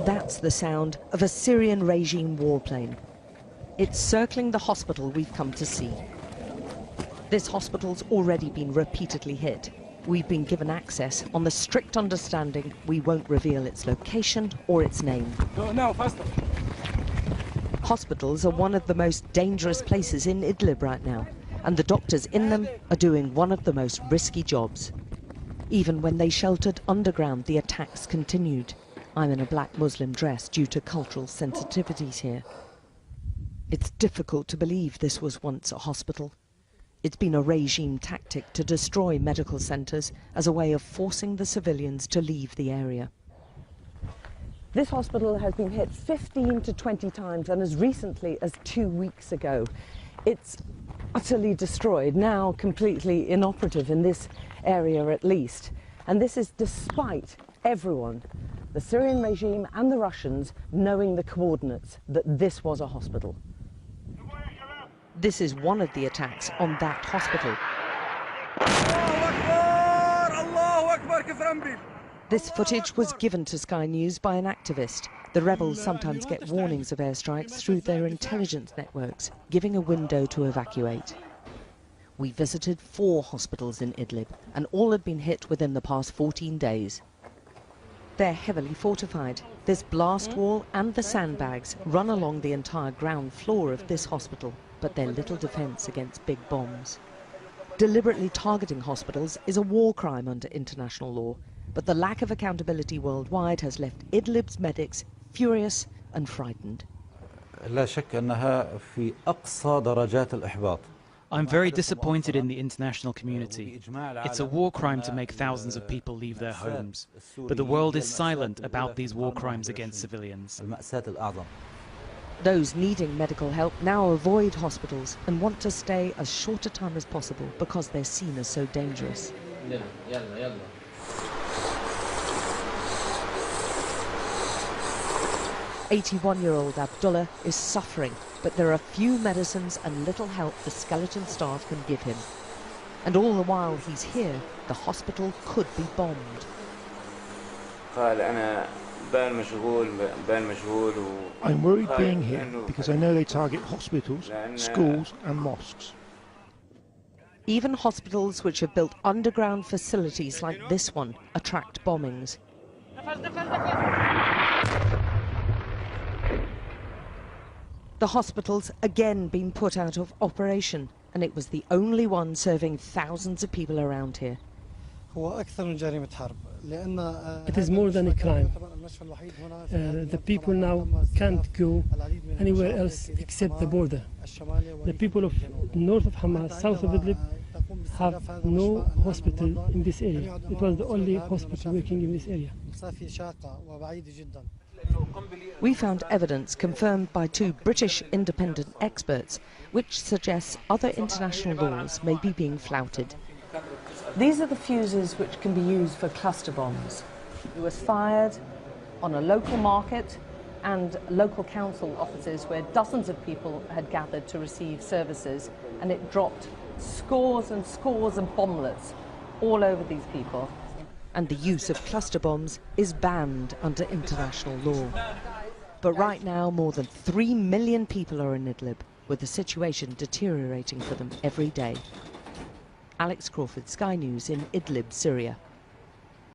That's the sound of a Syrian regime warplane. It's circling the hospital we've come to see. This hospital's already been repeatedly hit. We've been given access on the strict understanding we won't reveal its location or its name. No, faster. Hospitals are one of the most dangerous places in Idlib right now, and the doctors in them are doing one of the most risky jobs. Even when they sheltered underground, the attacks continued. I'm in a black Muslim dress due to cultural sensitivities here. It's difficult to believe this was once a hospital. It's been a regime tactic to destroy medical centres as a way of forcing the civilians to leave the area. This hospital has been hit 15 to 20 times, and as recently as 2 weeks ago. It's utterly destroyed, now completely inoperative in this area at least. And this is despite everyone, the Syrian regime and the Russians, knowing the coordinates that this was a hospital. This is one of the attacks on that hospital. This footage was given to Sky News by an activist. The rebels sometimes get warnings of airstrikes through their intelligence networks, giving a window to evacuate. We visited 4 hospitals in Idlib, and all had been hit within the past 14 days. They're heavily fortified. This blast wall and the sandbags run along the entire ground floor of this hospital, but they're little defence against big bombs. Deliberately targeting hospitals is a war crime under international law, but the lack of accountability worldwide has left Idlib's medics furious and frightened. لا شك أنها في أقصى درجات الإحباط. I'm very disappointed in the international community. It's a war crime to make thousands of people leave their homes. But the world is silent about these war crimes against civilians. Those needing medical help now avoid hospitals and want to stay as short a time as possible because they're seen as so dangerous. 81-year-old Abdullah is suffering, but there are few medicines and little help the skeleton staff can give him. And all the while he's here, the hospital could be bombed. I'm worried being here because I know they target hospitals, schools and mosques. Even hospitals which have built underground facilities like this one attract bombings. The hospital's again been put out of operation, and it was the only one serving thousands of people around here. It is more than a crime. The people now can't go anywhere else except the border. The people of north of Hamas, south of Idlib, have no hospital in this area. It was the only hospital working in this area. We found evidence confirmed by 2 British independent experts, which suggests other international laws may be being flouted. These are the fuses which can be used for cluster bombs. It was fired on a local market and local council offices where dozens of people had gathered to receive services, and it dropped scores and scores of bomblets all over these people. And the use of cluster bombs is banned under international law. But right now, more than 3 million people are in Idlib, with the situation deteriorating for them every day. Alex Crawford, Sky News in Idlib, Syria.